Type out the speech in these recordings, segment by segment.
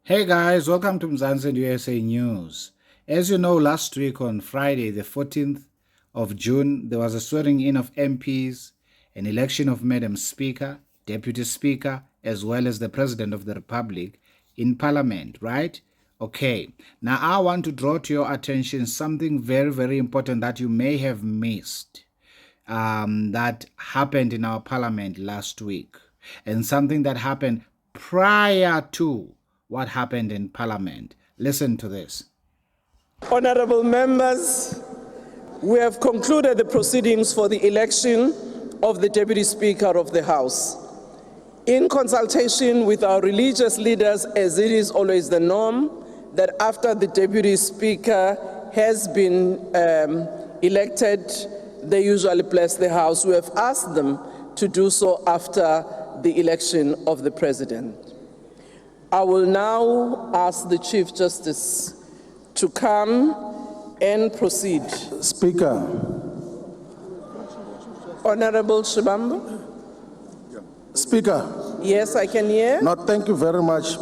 Hey guys, welcome to Mzansi USA News. As you know, last week on Friday, the 14th of June, there was a swearing in of MPs, an election of Madam Speaker, Deputy Speaker, as well as the President of the Republic in Parliament, right? Okay, now I want to draw to your attention something very, very important that you may have missed that happened in our Parliament last week, and something that happened prior to what happened in Parliament. Listen to this. Honourable members, we have concluded the proceedings for the election of the Deputy Speaker of the House. In consultation with our religious leaders, as it is always the norm, that after the Deputy Speaker has been elected, they usually bless the House. We have asked them to do so after the election of the President. I will now ask the Chief Justice to come and proceed. Speaker. Honorable Shibambo? Speaker. Yes, I can hear. No, thank you very much.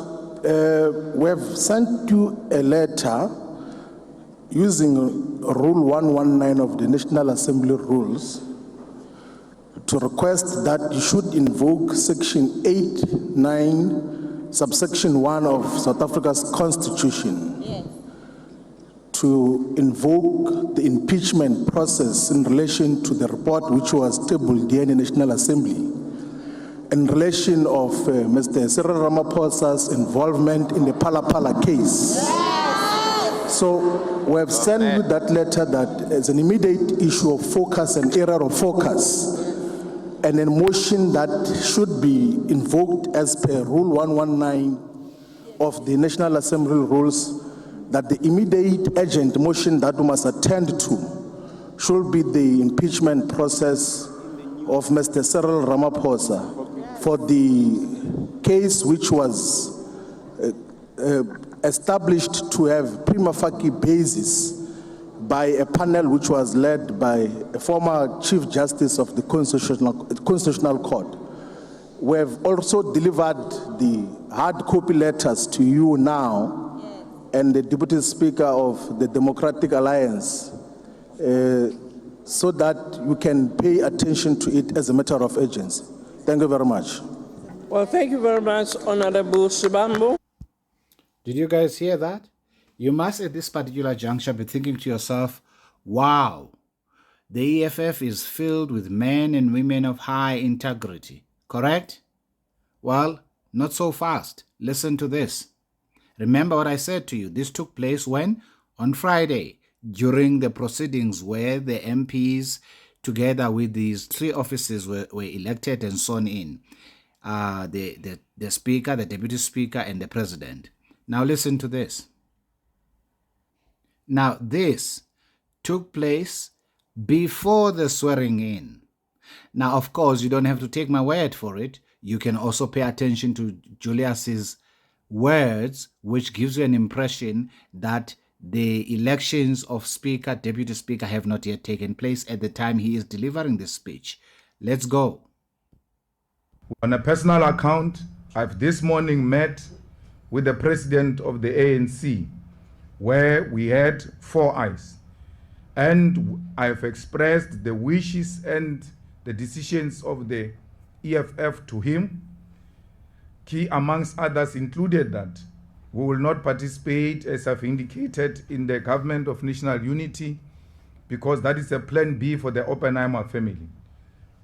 We have sent you a letter using Rule 119 of the National Assembly rules to request that you should invoke Section 8(9), subsection 1 of South Africa's Constitution. Yes. To invoke the impeachment process in relation to the report which was tabled here in the National Assembly in relation of Mr. Cyril Ramaphosa's involvement in the Pala case. Yes. So we have sent you that letter that is an immediate issue of focus and error of focus, and a motion that should be invoked as per Rule 119 of the National Assembly rules, that the immediate urgent motion that we must attend to should be the impeachment process of Mr. Cyril Ramaphosa for the case which was established to have prima facie basis by a panel which was led by a former Chief Justice of the Constitutional Court. We have also delivered the hard copy letters to you now, and the Deputy Speaker of the Democratic Alliance, so that you can pay attention to it as a matter of urgency. Thank you very much. Well, thank you very much, Honorable Shibambo. Did you guys hear that? You must at this particular juncture be thinking to yourself, wow, the EFF is filled with men and women of high integrity, correct? Well, not so fast. Listen to this. Remember what I said to you. This took place when? On Friday, during the proceedings where the MPs, together with these three officers, were elected and sworn in. The Speaker, the Deputy Speaker, and the President. Now listen to this. Now this took place before the swearing in. Now, of course, you don't have to take my word for it. You can also pay attention to Julius's words, which gives you an impression that the elections of Speaker, Deputy Speaker have not yet taken place at the time he is delivering this speech. Let's go. On a personal account, I've this morning met with the President of the ANC, where we had 4 eyes. And I've expressed the wishes and the decisions of the EFF to him. Key amongst others included that we will not participate, as I've indicated, in the government of national unity, because that is a plan B for the Oppenheimer family.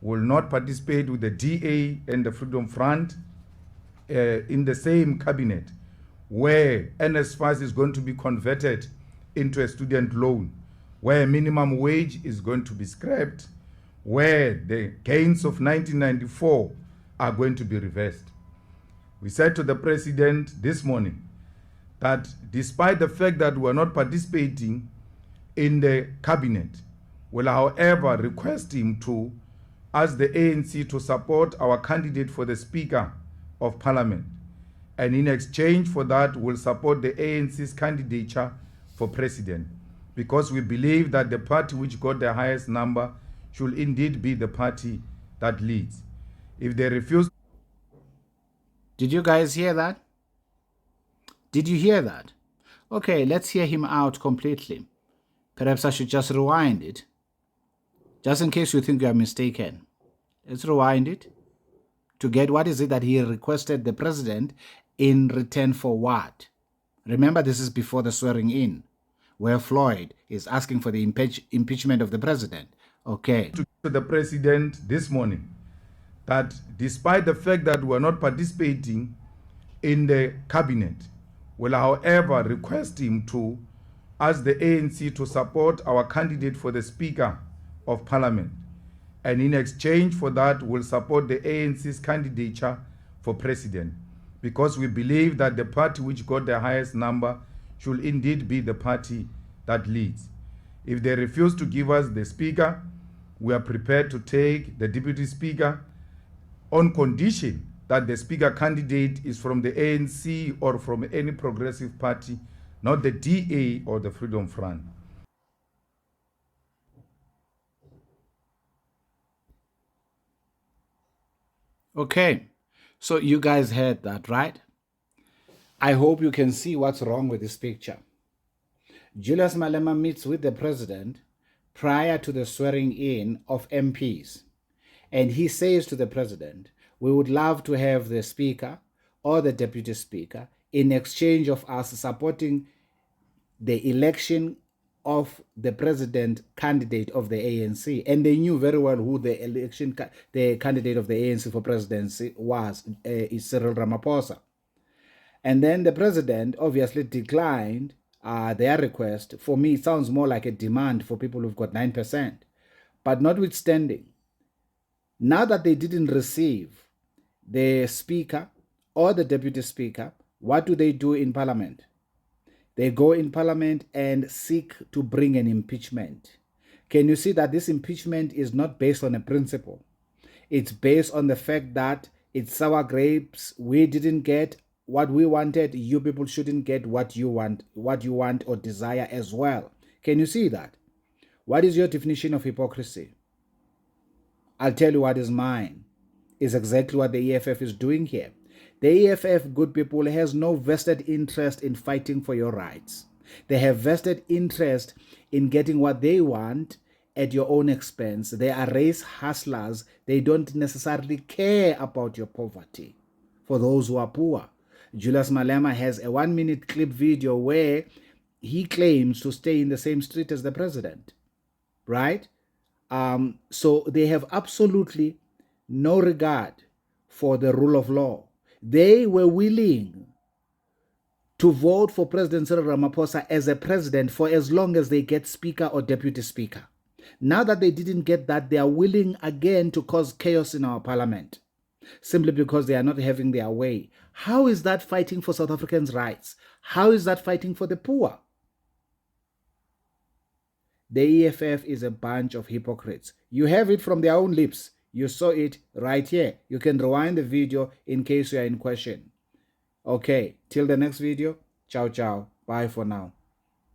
We will not participate with the DA and the Freedom Front in the same cabinet, where NSFAS is going to be converted into a student loan, where minimum wage is going to be scrapped, where the gains of 1994 are going to be reversed. We said to the President this morning that despite the fact that we are not participating in the cabinet, will however request him to ask the ANC to support our candidate for the Speaker of Parliament. And in exchange for that, we'll support the ANC's candidature for President, because we believe that the party which got the highest number should indeed be the party that leads. If they refuse... Did you guys hear that? Did you hear that? Okay, let's hear him out completely. Perhaps I should just rewind it, just in case you think you are mistaken. Let's rewind it to get what is it that he requested the president in return for what. Remember, this is before the swearing in, where Floyd is asking for the impeachment of the president. Okay. To the president this morning that despite the fact that we are not participating in the cabinet, will however request him to ask the ANC to support our candidate for the Speaker of Parliament. And in exchange for that, will support the ANC's candidature for president, because we believe that the party which got the highest number should indeed be the party that leads. If they refuse to give us the Speaker, we are prepared to take the Deputy Speaker on condition that the Speaker candidate is from the ANC or from any progressive party, not the DA or the Freedom Front. Okay, so you guys heard that, right? I hope you can see what's wrong with this picture. Julius Malema meets with the president prior to the swearing in of MPs. And he says to the president, we would love to have the speaker or the deputy speaker in exchange of us supporting the election of the president candidate of the ANC. And they knew very well who the candidate of the ANC for presidency was, is Cyril Ramaphosa. And then the president obviously declined their request. For me, it sounds more like a demand for people who've got 9%. But notwithstanding, now that they didn't receive the speaker or the deputy speaker, what do they do in parliament? They go in parliament and seek to bring an impeachment. Can you see that this impeachment is not based on a principle? It's based on the fact that it's sour grapes. We didn't get what we wanted. You people shouldn't get what you want or desire as well. Can you see that? What is your definition of hypocrisy? I'll tell you what is mine. Is exactly what the EFF is doing here. The EFF, good people, has no vested interest in fighting for your rights. They have vested interest in getting what they want at your own expense. They are race hustlers. They don't necessarily care about your poverty. For those who are poor, Julius Malema has a 1-minute clip video where he claims to stay in the same street as the president, right? So they have absolutely no regard for the rule of law. They were willing to vote for President Cyril Ramaphosa as a president for as long as they get speaker or deputy speaker. Now that they didn't get that, they are willing again to cause chaos in our parliament, simply because they are not having their way. How is that fighting for South Africans' rights? How is that fighting for the poor? The EFF is a bunch of hypocrites. You have it from their own lips. You saw it right here. You can rewind the video in case you are in question. Okay, till the next video. Ciao, ciao. Bye for now.